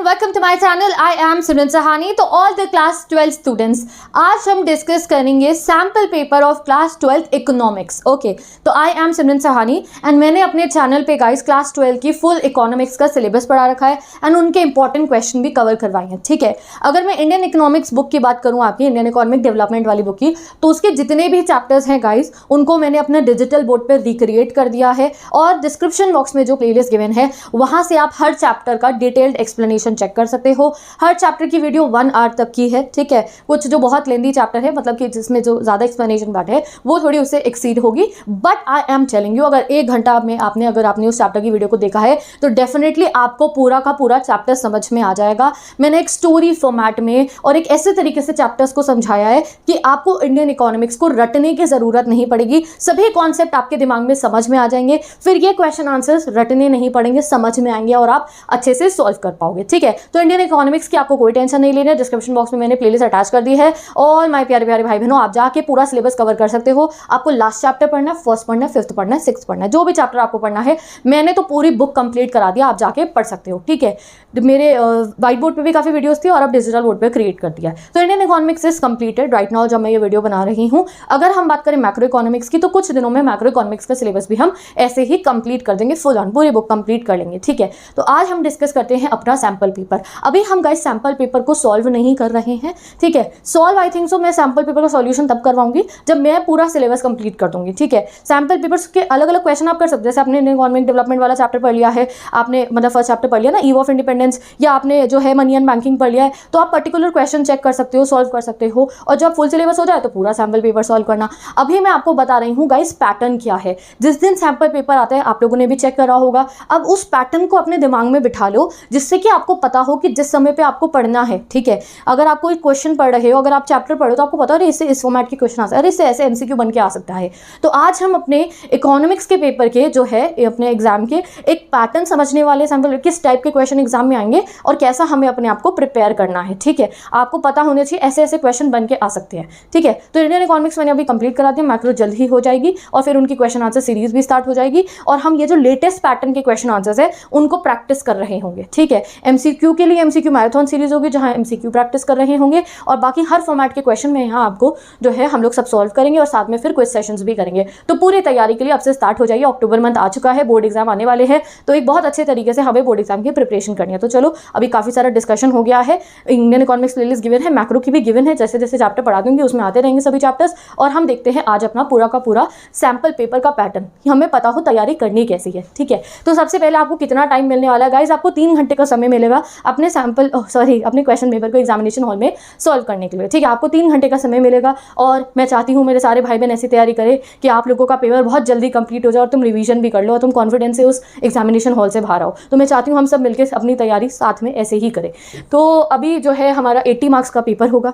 Welcome to my channel. I am Simran Sahani. तो all the class 12 students, आज हम discuss करेंगे sample paper of class 12 economics. Okay, तो I am Simran Sahani and मैंने अपने चैनल पे गाइस क्लास 12 की फुल इकोनॉमिक्स का सिलेबस पढ़ा रखा है एंड उनके इंपॉर्टेंट क्वेश्चन भी कवर करवाए हैं। ठीक है, अगर मैं इंडियन इकोनॉमिक्स बुक की बात करूँ, आपकी इंडियन इकोनॉमिक डेवलपमेंट वाली बुक की, तो उसके जितने भी चैप्टर्स हैं गाइस उनको मैंने अपने डिजिटल बोर्ड पर रिक्रिएट कर दिया है और डिस्क्रिप्शन बॉक्स में जो प्लेलिस्ट गिवन है वहाँ से आप हर चैप्टर का डिटेल्ड एक्सप्लेनेशन चेक कर सकते हो। हर चैप्टर की वीडियो 1 आवर तक की है। ठीक है, कुछ जो बहुत लेंदी चैप्टर है, मतलब कि जिसमें जो ज़्यादा एक्सप्लेनेशन पार्ट है वो थोड़ी उससे एक्सीड होगी, but I am telling you, अगर 1 घंटा में आपने उस चैप्टर की वीडियो को देखा है तो डेफिनेटली आपको पूरा का पूरा चैप्टर समझ में आ जाएगा। मैंने एक स्टोरी फॉर्मेट में और एक ऐसे तरीके से चैप्टर्स को समझाया है कि आपको इंडियन इकोनॉमिक्स को रटने की ज़रूरत नहीं पड़ेगी। सभी कॉन्सेप्ट आपके दिमाग में समझ में आ जाएंगे, फिर ये क्वेश्चन आंसर्स रटने नहीं पड़ेंगे, समझ में आएंगे और आप अच्छे से सॉल्व कर पाओगे। ठीक है, तो इंडियन इकोनॉमिक्स की आपको कोई टेंशन नहीं लेनी है। डिस्क्रिप्शन बॉक्स में मैंने प्लेलिस्ट अटैच कर दी है और माय प्यारे प्यारे भाई बहनों, आप जाके पूरा सिलेबस कवर कर सकते हो। आपको लास्ट चैप्टर पढ़ना है, फर्स्ट पढ़ना है, फिफ्थ पढ़ना है, सिक्स्थ पढ़ना है, जो भी चैप्टर आपको पढ़ना है मैंने तो पूरी बुक कंप्लीट करा दिया, आप जाके पढ़ सकते हो। ठीक है, मेरे व्हाइट बोर्ड पे भी काफ़ी वीडियोस थी और अब डिजिटल बोर्ड पे क्रिएट कर दिया है। तो Indian economics is completed right now जब मैं ये वीडियो बना रही हूँ। अगर हम बात करें मैक्रो इकोनॉमिक्स की, तो कुछ दिनों में मैक्रो इकोनॉमिक्स का सिलेबस भी हम ऐसे ही कंप्लीट कर देंगे, फुल ऑन पूरी बुक कंप्लीट कर लेंगे। ठीक है, तो आज हम डिस्कस करते हैं अपना सैम्पल पेपर। अभी हम गाइस सैम्पल पेपर को सॉल्व नहीं कर रहे हैं। ठीक है, सॉल्व आई थिंक सो मैं सैम्पल पेपर का सॉल्यूशन तब करवाऊंगी जब मैं पूरा सिलेबस कंप्लीट कर दूंगी। ठीक है, सैम्पल पेपर्स के अलग अलग क्वेश्चन आप कर सकते हैं। जैसे आपने इकोनॉमिक डेवलपमेंट वाला चैप्टर पढ़ लिया है, आपने मतलब फर्स्ट चैप्टर पढ़ लिया ना, ईव ऑफ इंडिपेंडेंस, या आपने जो है मनी एंड बैंकिंग पढ़ लिया है, तो आप पर्टिकुलर क्वेश्चन चेक कर सकते हो, सॉल्व कर सकते हो, और जब फुल सिलेबस हो जाए तो पूरा सैम्पल पेपर सॉल्व करना। अभी मैं आपको बता रही हूँ गाइस पैटर्न क्या है। जिस दिन सैम्पल पेपर आता है आप लोगों ने भी चेक करा होगा, अब उस पैटर्न को अपने दिमाग में बिठा लो जिससे कि आपको पता हो कि जिस समय पे आपको पढ़ना है। ठीक है, अगर आप कोई क्वेश्चन पढ़ रहे हो, अगर आप चैप्टर पढ़ो तो आपको पता हो इससे इस फॉर्मेट के क्वेश्चन आ सकते हैं, अरे इससे ऐसे एमसीक्यू बन के आ सकता है। तो आज हम अपने इकोनॉमिक्स के पेपर के जो है अपने एग्जाम के एक पैटर्न समझने वाले, सैम्पल किस टाइप के क्वेश्चन एग्जाम में आएंगे और कैसा हमें अपने आप को प्रिपेयर करना है। ठीक है, आपको पता होना चाहिए ऐसे ऐसे क्वेश्चन बन के आ सकते हैं। ठीक है, तो इंडियन इकोनॉमिक्स मैंने अभी कंप्लीट करा दिया, मैक्रो जल्द ही हो जाएगी और फिर उनकी क्वेश्चन आंसर सीरीज भी स्टार्ट हो जाएगी और हम ये जो लेटेस्ट पैटर्न के क्वेश्चन आंसर्स है उनको प्रैक्टिस कर रहे होंगे। ठीक है, एमसीक्यू के लिए एमसीक्यू मैराथन सीरीज होगी जहां एमसीक्यू प्रैक्टिस कर रहे होंगे और बाकी हर फॉर्मेट के क्वेश्चन में यहाँ आपको जो है हम लोग सब सॉल्व करेंगे और साथ में फिर क्विज सेशंस भी करेंगे। तो पूरी तैयारी के लिए अब से स्टार्ट हो जाइए। अक्टूबर मंथ आ चुका है, बोर्ड एग्जाम आने वाले हैं, तो एक बहुत अच्छे तरीके से हमें बोर्ड एग्जाम की प्रिपरेशन करनी है। तो चलो, अभी काफी सारा डिस्कशन हो गया है, इंडियन इकोनॉमिक्स प्लेलिस्ट गिवन है, मैक्रो की भी गिवन है, जैसे जैसे चैप्टर पढ़ा दूंगी उसमें आते रहेंगे सभी चैप्टर्स। और हम देखते हैं आज अपना पूरा का पूरा सैम्पल पेपर का पैटर्न, हमें पता हो तैयारी करनी कैसी है। ठीक है, तो सबसे पहले आपको कितना टाइम मिलने वाला है गाइज, आपको 3 घंटे का समय मिलेगा अपने अपने क्वेश्चन पेपर को एग्जामिनेशन हॉल में सॉल्व करने के लिए। ठीक है, आपको 3 घंटे का समय मिलेगा और मैं चाहती हूँ मेरे सारे भाई बहन ऐसी तैयारी करें कि आप लोगों का पेपर बहुत जल्दी कंप्लीट हो जाए और तुम रिवीजन भी कर लो और तुम कॉन्फिडेंस से उस एग्जामिनेशन हॉल से बाहर आओ। तो मैं चाहती हूँ हम सब मिलकर अपनी तैयारी साथ में ऐसे ही करें। तो अभी जो है हमारा 80 मार्क्स का पेपर होगा,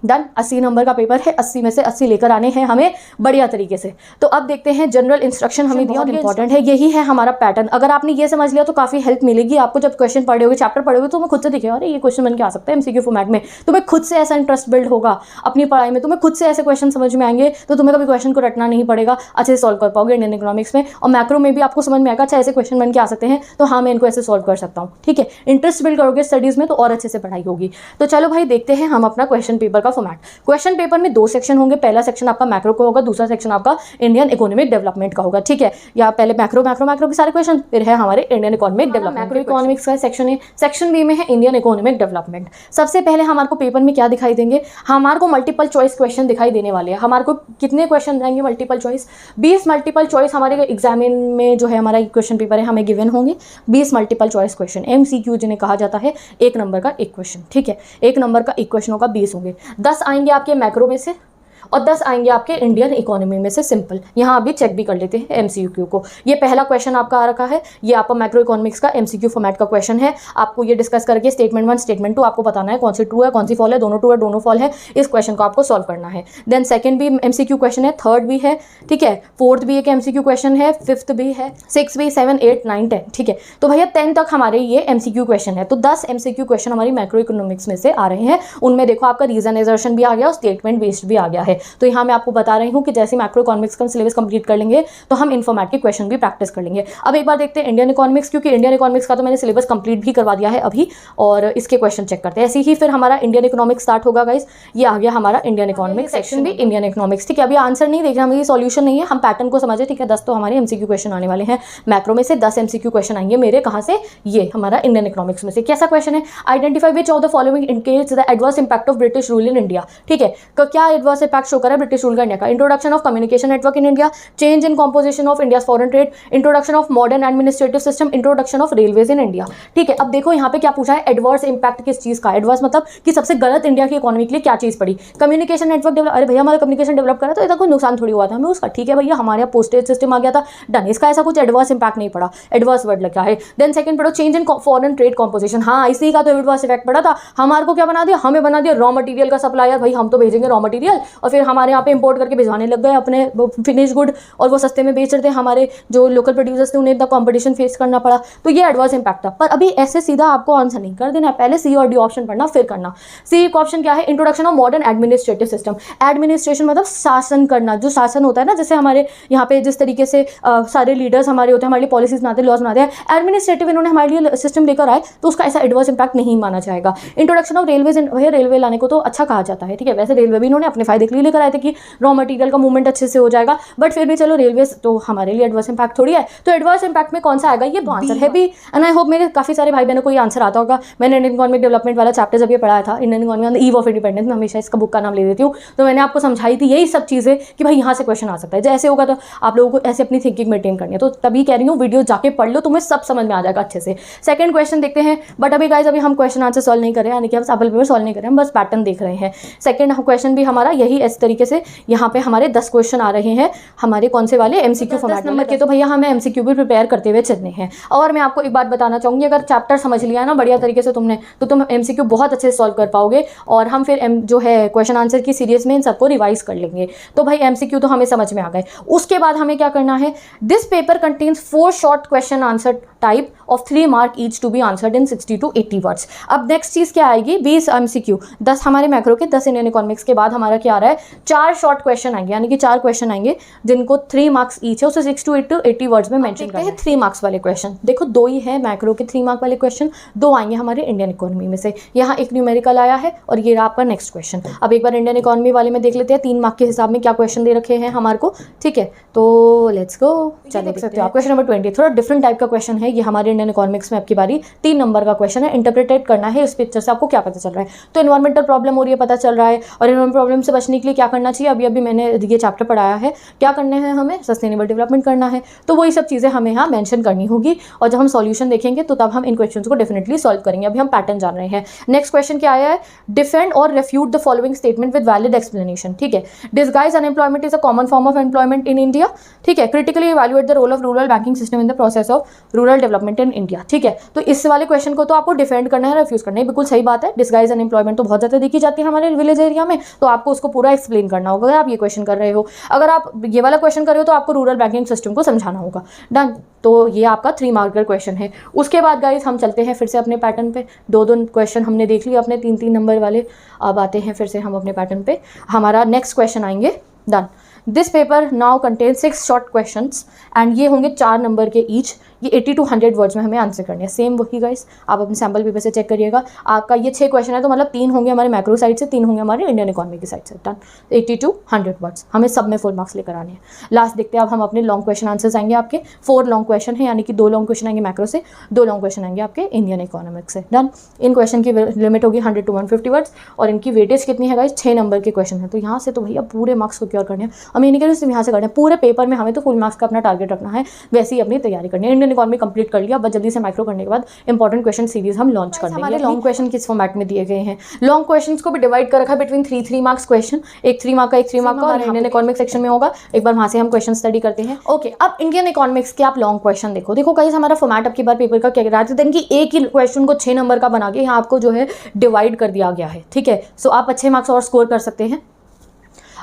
डन। 80 नंबर का पेपर है, 80 में से 80 लेकर आने हैं हमें बढ़िया तरीके से। तो अब देखते हैं जनरल इंस्ट्रक्शन हमें दिया और इंपॉर्टेंट है, यही है हमारा पैटर्न। अगर आपने ये समझ लिया तो काफ़ी हेल्प मिलेगी आपको। जब क्वेश्चन पढ़े होगे, चैप्टर पढ़े होगे, तो तुम्हें खुद से दिखेगा अरे ये क्वेश्चन बन के आ सकता है एमसीक्यू फॉर्मेट में। तुम्हें खुद से ऐसा इंटरेस्ट बिल्ड होगा अपनी पढ़ाई में, तुम्हें खुद से ऐसे क्वेश्चन समझ में आएंगे तो तुम्हें कभी क्वेश्चन को रटना नहीं पड़ेगा, अच्छे से सॉल्व कर पाओगे इंडियन इकोनॉमिक्स में। और मैक्रो में भी आपको समझ में आएगा अच्छा ऐसे क्वेश्चन बन के आ सकते हैं तो हाँ मैं इनको ऐसे सॉल्व कर सकता हूँ। ठीक है, इंटरेस्ट बिल्ड करोगे स्टडीज़ में तो और अच्छे से पढ़ाई होगी। तो चलो भाई देखते हैं हम अपना क्वेश्चन पेपर का फॉर्मेट। क्वेश्चन पेपर में 2 सेक्शन होंगे, पहला सेक्शन आपका मैक्रो का होगा, दूसरा सेक्शन आपका इंडियन इकोनॉमिक डेवलपमेंट का होगा। ठीक है, या पहले मैक्रो के सारे क्वेश्चन, फिर है हमारे Indian economic development. Macro economics का सेक्शन है, सेक्शन बी में है इंडियन इकोनॉमिक डेवलपमेंट। सबसे पहले हमारे को पेपर में क्या दिखाई देंगे, हमारे को मल्टीपल चॉइस क्वेश्चन दिखाई देने वाले हैं। हमारे को कितने क्वेश्चन रहेंगे मल्टीपल चॉइस, 20 मल्टीपल चॉइस हमारे एग्जाम में जो है हमारा क्वेश्चन पेपर है हमें गिवन होंगे 20 मल्टीपल चॉइस क्वेश्चन, एमसीक्यू जिन्हें कहा जाता है, 1 नंबर का 1 क्वेश्चन। ठीक है, 1 नंबर का 1 क्वेश्चनों का 20 होंगे, 10 आएंगे आपके मैक्रो में से और 10 आएंगे आपके इंडियन इकोनॉमी में से सिंपल। यहाँ अभी चेक भी कर लेते हैं एमसीक्यू को। ये पहला क्वेश्चन आपका आ रखा है, ये आपका मैक्रो इकोनॉमिक्स का एमसीक्यू फॉर्मेट का क्वेश्चन है। आपको ये डिस्कस करके स्टेटमेंट 1 स्टेटमेंट 2 आपको बताना है कौन सी ट्रू है कौन सी फॉल है, दोनों ट्रू है दोनों फॉल है, इस क्वेश्चन को आपको सॉल्व करना है। देन सेकंड भी एमसीक्यू क्वेश्चन है, थर्ड भी है, ठीक है, फोर्थ भी एक एमसीक्यू क्वेश्चन है, फिफ्थ भी है, 6 भी, 7, 8, 9, 10। ठीक है, तो भैया 10 तक हमारे ये एमसीक्यू क्वेश्चन है। तो 10 एमसीक्यू क्वेश्चन हमारी मैक्रो इकोनॉमिक्स में से आ रहे हैं। उनमें देखो आपका रीजन एजर्शन भी आ गया और स्टेटमेंट बेस्ड भी आ गया है। है। तो यहाँ मैं आपको बता रही हूँ कि जैसे मैक्रो इकोनॉमिक्स का सिलेबस कंप्लीट कर लेंगे तो हम इन्फॉर्मेट के क्वेश्चन भी प्रैक्टिस कर लेंगे। अब एक बार देखते हैं इंडियन इकोनॉमिक्स, क्योंकि इंडियन इकोनॉमिक्स का तो मैंने सिलेबस कंप्लीट भी करवा दिया है अभी, और इसके क्वेश्चन चेक करते हैं। ऐसे ही फिर हमारा इंडियन इकोनॉमिक्स स्टार्ट होगा गाइस। ये आ गया हमारा इंडियन इकोनॉमिक्स सेक्शन भी इंडियन इकोनॉमिक्स, ठीक है। अभी आंसर नहीं देखना, हमें सॉल्यूशन नहीं है, हम पैटर्न को समझे, ठीक है। 10 तो हमारे एमसीक्यू क्वेश्चन आने वाले हैं मैक्रो में से, 10 एमसीक्यू क्वेश्चन आएंगे मेरे कहाँ से, ये हमारा इंडियन इकोनॉमिक्स में से। कैसा क्वेश्चन है, identify which of the following indicates the adverse impact of British rule in India, ठीक है। तो क्या एडवर्स इंपैक्ट शो कर रहा है ब्रिटिश रूल का इंडिया का, introduction of communication network in India, change in composition of India foreign trade, introduction of modern administrative system, introduction of railways in India, ठीक है। अब देखो यहाँ पे क्या पूछा है, एडवर्स इंपैक्ट किस चीज का, एडवर्स मतलब कि सबसे गलत इंडिया की इकोनॉमी के लिए क्या चीज पड़ी, कम्युनिकेशन नेटवर्क डेवलप, अरे भैया हमारा कम्युनिकेशन डेवलप करा तो इसका कोई नुकसान थोड़ी हुआ था हमें उसका, ठीक है भैया, हमारे यहाँ पोस्टेज सिस्टम आ गया था, डन, इसका ऐसा कुछ एडवर्स इंपैक्ट नहीं पड़ा, एडवर्स वर्ड लगा है। देन सेकंड पढ़ो, change in foreign trade composition, हाँ इसी का तो एडवर्स इफेक्ट पड़ा था, हमारे को क्या बना दिया, हमें बना दिया रॉ मटेरियल का सप्लायर, भाई हम तो भेजेंगे रॉ मटेरियल और फिर हमारे यहाँ पे इंपोर्ट करके भिजवाने लग गए अपने फिनिश गुड, और वो सस्ते में बेच रहे थे, हमारे जो लोकल प्रोड्यूसर्स थे उन्हें इतना कॉम्पिटिशन फेस करना पड़ा, तो ये एडवर्स इंपैक्ट था। पर अभी ऐसे सीधा आपको आंसर नहीं कर देना, पहले सी और डी ऑप्शन पढ़ना फिर करना। सी का ऑप्शन क्या है, introduction of modern administrative system, administration मतलब शासन करना, जो शासन होता है ना, जैसे हमारे यहाँ पे जिस तरीके से सारे लीडर्स हमारे होते हैं, हमारे लिए पॉलिसीज बनाते हैं, लॉज बनाते हैं, एडमिनिस्ट्रेटिव इन्होंने हमारे लिए सिस्टम लेकर आए तो उसका ऐसा एडवर्स इंपैक्ट नहीं माना जाएगा। इंट्रोडक्शन ऑफ रेलवेज, भैया रेलवे लाने को तो अच्छा कहा जाता है, ठीक है, वैसे रेलवे भी इन्होंने अपने फायदे के लिए लेकर आए थे कि रॉ मटेरियल का मूवमेंट अच्छे से हो जाएगा, बट फिर भी चलो रेलवे तो हमारे लिए एडवर्स इंपैक्ट थोड़ी है, तो एडवर्स इंपैक्ट में कौन सा आएगा, ये आंसर है बी। एंड आई होप मेरे काफी सारे भाई बहनों को ये आंसर आता होगा। मैंने इंडियन इकोनॉमिक डेवलपमेंट वाला चैप्टर जब ये पढ़ाया था, Indian economy on the eve of independence, मैं हमेशा इसका बुक का नाम ले देती हूँ, तो मैंने आपको समझाई थी यही सब चीजें कि भाई यहाँ से क्वेश्चन आ सकता है, जैसे होगा तो आप लोगों को ऐसे अपनी थिंकिंग मेंटेन करनी है, तो तभी कह रही हूँ वीडियो जाके पढ़ लो, तुम्हें सब समझ में आ जाएगा अच्छे से। सेकंड क्वेश्चन देखते हैं, बट अभी गाइस अभी हम क्वेश्चन आंसर सॉल्व नहीं कर रहे हैं, यानी कि हम सैंपल पेपर सॉल्व नहीं कर रहे हैं, हम बस पैटर्न देख रहे हैं। सेकंड क्वेश्चन भी हमारा यही इस तरीके से, यहाँ पे हमारे 10 क्वेश्चन आ रहे हैं, हमारे कौन से वाले, एमसीक्यू फॉर्मेट नंबर के, तो भैया हमें एमसीक्यू भी प्रिपेयर करते हुए चलने हैं। और मैं आपको एक बात बताना चाहूँगी, अगर चैप्टर समझ लिया है ना बढ़िया तरीके से तुमने, तो तुम एमसीक्यू बहुत अच्छे से सॉल्व कर पाओगे, और हम फिर जो है क्वेश्चन आंसर की सीरीज में इन सबको रिवाइज कर लेंगे। तो भाई एमसीक्यू तो हमें समझ में आ गए। उसके बाद हमें क्या करना है, this paper contains 4 short question answer type of 3 mark each to be answered in 60 to 80 words. अब नेक्स्ट चीज क्या आएगी, 20 एमसीक्यू, 10 हमारे मैक्रो के, 10 इंडियन इकोनॉमिक्स के बाद हमारा क्या आ रहा है, 4 शॉर्ट क्वेश्चन आएंगे, यानी कि 4 क्वेश्चन आएंगे जिनको 3 मार्क्स ईच है, उसे 60 to 80 वर्ड्स में मेंशन करते हैं। 3 मार्क्स वाले क्वेश्चन देखो 2 ही है मैक्रो के 3 मार्क वाले क्वेश्चन, 2 आएंगे हमारे इंडियन इकोनॉमी में से। यहाँ एक न्यूमेरिकल आया है और ये रहा आपका नेक्स्ट क्वेश्चन। अब एक बार इंडियन इकोनॉमी वाले में देख लेते हैं 3 मार्क के हिसाब में क्या क्वेश्चन दे रखे हैं हमारे को, ठीक है। तो लेट्स गो, चलिए देख सकते हो आप क्वेश्चन नंबर 20, थोड़ा डिफरेंट टाइप का क्वेश्चन है ये हमारे इंडियन इकोनॉमिक्स में। आपकी बारी 3 नंबर का क्वेश्चन है, इंटरप्रेटेट करना है इस पिक्चर से, आपको क्या पता चल रहा है। तो एनवायरमेंटल प्रॉब्लम हो रही है पता चल रहा है, और एनवायरमेंटल प्रॉब्लम से बचने के लिए क्या करना चाहिए, अभी अभी मैंने ये चैप्टर पढ़ाया है, क्या करने हैं हमें, सस्टेनेबल डेवलपमेंट करना है, तो वही सब चीज़ें हमें यहाँ मेंशन करनी होगी, और जब हम सॉल्यूशन देखेंगे तो तब हम इन क्वेश्चंस को डेफिनेटली सॉल्व करेंगे। अभी हम पैटर्न जान रहे हैं। नेक्स्ट क्वेश्चन क्या आया है, डिफेंड और refute the following statement with valid explanation, ठीक है। Disguise unemployment is a common form of employment in India, ठीक है। Critically evaluate the role of rural banking system in the process of rural development in India, ठीक है। तो इस वाले question को तो आपको डिफेंड करना है, रिफ्यूज करना है, बिल्कुल सही बात है। डिसगाइज अनएम्प्लॉयमेंट तो बहुत ज़्यादा देखी जाती है हमारे विलेज एरिया में, तो आपको उसको पूरा एक्सप्लेन करना होगा। अगर आप ये क्वेश्चन कर रहे हो, अगर आप ये वाला क्वेश्चन कर रहे हो तो आपको रूरल बैंकिंग सिस्टम को समझाना होगा, डन। तो ये आपका 3 मार्कर क्वेश्चन है। उसके बाद गाइस हम चलते हैं फिर से अपने पैटर्न पे, 2 क्वेश्चन हमने देख लिया अपने 3 नंबर वाले। अब आते हैं फिर से हम अपने पैटर्न पे, हमारा नेक्स्ट क्वेश्चन आएंगे, done. This paper now contain 6 short questions and ये होंगे 4 नंबर के ईच, ये 80 to 100 वर्ड्स में हमें आंसर करने हैं। सेम वही गाइस, आप अपने सैम्पल पेपर से चेक करिएगा। आपका ये 6 क्वेश्चन है तो मतलब 3 होंगे हमारे मैक्रो साइड से, 3 होंगे हमारे इंडियन इकोनॉमी की साइड से, डन। 80 to 100 वर्ड्स हमें सब में 4 मार्क्स लेकर आने हैं। लास्ट देखते हैं अब हम अपने लॉन्ग क्वेश्चन आंसर्स आएंगे आपके, 4 लॉन्ग क्वेश्चन है, यानी कि 2 लॉन्ग क्वेश्चन आएंगे मैक्रो से, 2 लॉन्ग क्वेश्चन आएंगे आपके इंडियन इकोनॉमिक्स से, डन। इन क्वेश्चन की लिमिट होगी 100 to 150 वर्ड्स, और इनकी वेटेज कितनी है गाइस, 6 नंबर के क्वेश्चन है। तो यहाँ से तो भैया पूरे मार्क्स सिक्योर करने हैं, हम ये नहीं कह रहे सिर्फ यहाँ से करने हैं, पूरे पेपर में हमें तो फुल मार्क्स का अपना टारगेट रखना है, वैसे ही अपनी तैयारी करनी है। इंडियन इकोनॉमी कंप्लीट कर लिया, बस जल्दी से माइक्रो करने के बाद इंपॉर्टेंट क्वेश्चन सीरीज हम लॉन्च कर देंगे। हमारे लॉन्ग क्वेश्चन किस फॉर्मेट में दिए गए हैं, लॉन्ग क्वेश्चंस को भी डिवाइड कर रखा है बिटवीन 3 मार्क्स क्वेश्चन, एक 3 मार्क का, एक 3 मार्क का, और इंडियन इकोनॉमिक्स सेक्शन में होगा। एक बार वहां से हम क्वेश्चन स्टडी करते हैं। ओके, अब इंडियन इकोनॉमिक्स के आप लॉन्ग क्वेश्चन देखो गाइस, हमारा फॉर्मेट अब की बार पेपर का क्या कह रहा है, देन कि एक ही क्वेश्चन को 6 नंबर का बना के यहाँ आपको जो है डिवाइड कर दिया गया है, ठीक है। सो आप अच्छे मार्क्स और स्कोर कर सकते हैं।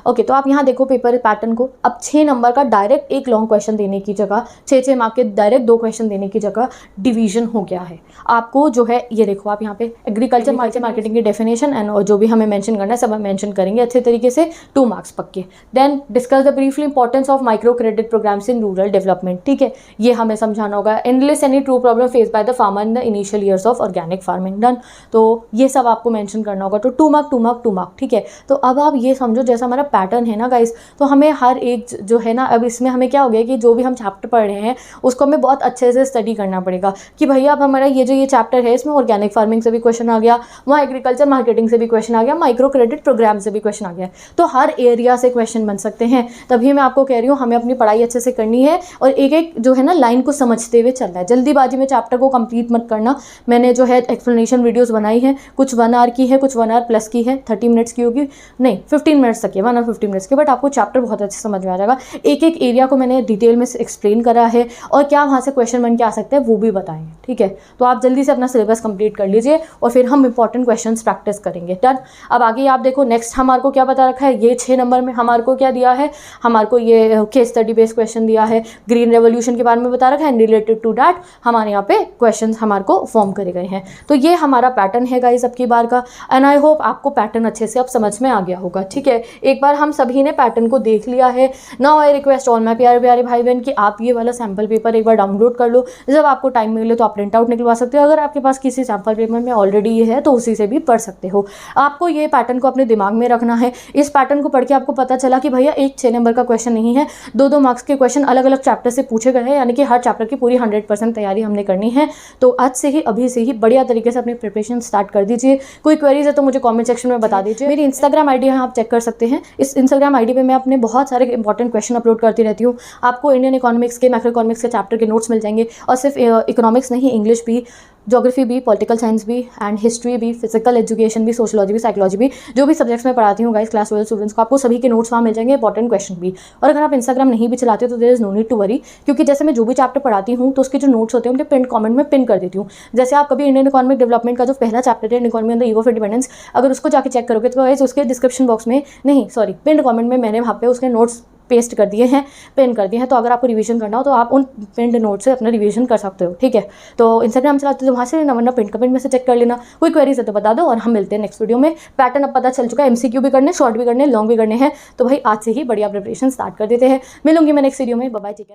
ओके, तो आप यहाँ देखो पेपर पैटर्न को। अब 6 नंबर का डायरेक्ट एक लॉन्ग क्वेश्चन देने की जगह 6 मार्क के डायरेक्ट 2 क्वेश्चन देने की जगह डिवीजन हो गया है। आपको जो है ये देखो, आप यहाँ पे एग्रीकल्चर मार्केटिंग की डेफिनेशन एंड जो भी हमें मेंशन करना है सब हम मेंशन करेंगे अच्छे तरीके से, 2 मार्क्स पक्के। Then discuss the briefly importance of micro credit programmes in rural development, ठीक है, ये हमें समझाना होगा। Analyse any two problem face by the farmer in the initial years of organic farming, done. तो ये सब आपको मेंशन करना होगा। तो 2 मार्क 2 मार्क 2 मार्क, ठीक है। तो अब आप ये समझो जैसा हमारा पैटर्न है ना गाइस, तो हमें हर एक जो है ना, अब इसमें हमें क्या हो गया कि जो भी हम चैप्टर पढ़ रहे हैं उसको हमें बहुत अच्छे से स्टडी करना पड़ेगा कि भैया अब हमारा ये चैप्टर है इसमें ऑर्गेनिक फार्मिंग से भी क्वेश्चन आ गया, वहाँ एग्रीकल्चर मार्केटिंग से भी क्वेश्चन आ गया, माइक्रो क्रेडिट प्रोग्राम से भी क्वेश्चन आ गया। तो हर एरिया से क्वेश्चन बन सकते हैं। तभी मैं आपको कह रही हूँ हमें अपनी पढ़ाई अच्छे से करनी है और एक एक जो है ना लाइन को समझते हुए चलना है। जल्दीबाजी में चैप्टर को कंप्लीट मत करना। मैंने जो है एक्सप्लेनेशन वीडियोस बनाई है, कुछ 1 आवर की है, कुछ 1 आवर प्लस की है, 30 मिनट्स की होगी, नहीं 15 मिनट्स तक है, 1 आवर 15 मिनट्स की, बट आपको चैप्टर बहुत अच्छे समझ में आ जाएगा। एक एक एरिया को मैंने डिटेल में एक्सप्लेन करा है और क्या वहाँ से क्वेश्चन बन के आ सकते हैं वो भी बताएंगे, ठीक है। तो आप जल्दी से अपना सिलेबस कंप्लीट कर लीजिए और फिर हम इंपॉर्टेंट क्वेश्चंस प्रैक्टिस करेंगे, डन। अब आगे आप देखो नेक्स्ट हमारे को क्या बता रखा है, ये 6 नंबर में हमारे को क्या दिया है, हमारे को ये केस स्टडी बेस्ड क्वेश्चन दिया है, ग्रीन रेवोल्यूशन के बारे में बता रखा है, रिलेटेड टू दैट हमारे यहाँ पे क्वेश्चन हमारे को फॉर्म करे गए हैं। तो ये हमारा पैटर्न है गाइस अब की बार का, एंड आई होप आपको पैटर्न अच्छे से अब समझ में आ गया होगा, ठीक है। एक बार हम सभी ने पैटर्न को देख लिया है। Now I request all my प्यारे प्यारे भाई बहन कि आप ये वाला सैम्पल पेपर एक बार डाउनलोड कर लो। जब आपको टाइम मिले तो आप प्रिंट आउट निकलवा सकते हो, अगर आपके पास किसी सैम्पल पेपर में ऑलरेडी ये है तो उसी से भी पढ़ सकते हो। आपको ये पैटर्न को अपने दिमाग में रखना है। इस पैटर्न को पढ़ के आपको पता चला कि भैया एक 6 नंबर का क्वेश्चन नहीं है, 2-2 मार्क्स के क्वेश्चन अलग अलग चैप्टर से पूछे गए हैं, यानी कि हर चैप्टर की पूरी 100% तैयारी हमने करनी है। तो आज से ही अभी से ही बढ़िया तरीके से अपनी प्रिपरेशन स्टार्ट कर दीजिए। कोई क्वेरीज है तो मुझे कमेंट सेक्शन में बता दीजिए। मेरी इंस्टाग्राम आईडी है, आप चेक कर सकते हैं। इस इंस्टाग्राम आईडी पे मैं अपने बहुत सारे इंपॉर्टेंट क्वेश्चन अपलोड करती रहती हूँ। आपको इंडियन इकोनॉमिक्स के, मैक्रो इकोनॉमिक्स के चैप्टर के नोट्स मिल जाएंगे, और सिर्फ इकोनॉमिक्स नहीं, इंग्लिश भी, ज्योग्राफी भी, पॉलिटिकल साइंस भी, एंड हिस्ट्री भी, फिजिकल एजुकेशन भी, सोशोलॉजी भी, साइकोलॉजी भी, जो भी सब्जेक्ट्स मैं पढ़ाती हूँ गाइस क्लास 12 स्टूडेंट्स को, आपको सभी के नोट्स वहाँ मिल जाएंगे, इंपॉर्टेंट क्वेश्चन भी। और अगर आप इंस्टाग्राम नहीं भी चलाते हो तो there is no need to worry, क्योंकि जैसे मैं जो भी चैप्टर पढ़ाती हूँ तो उसके जो नोट्स होते हैं उनके पिन कमेंट में पिन कर देती हूँ। जैसे आप कभी इंडियन इकोनॉमिक डेवलपमेंट का जो पहला चैप्टर है, economy on the eve of independence, अगर उसको जाके चेक करोगे तो गाइस उसके डिस्क्रिप्शन बॉक्स में, नहीं सॉरी पिन कमेंट में मैंने वहाँ पे उसके नोट्स पेस्ट कर दिए हैं, पिन कर दिए हैं। तो अगर आपको रिवीजन करना हो तो आप उन पिन नोट से अपना रिवीजन कर सकते हो, ठीक है। तो इंस्टाग्राम चलाते हो तो वहाँ से वरना पिन कमेंट में से चेक कर लेना। कोई क्वेरीज है तो बता दो और हम मिलते हैं नेक्स्ट वीडियो में। पैटर्न अब पता चल चुका है, MCQ भी करने, शॉर्ट भी करने, लॉन्ग भी करने हैं। तो भाई आज से ही बढ़िया प्रिपरेशन स्टार्ट कर देते हैं। मिलूंगी मैं नेक्स्ट वीडियो में, बाय बाय, ठीक है।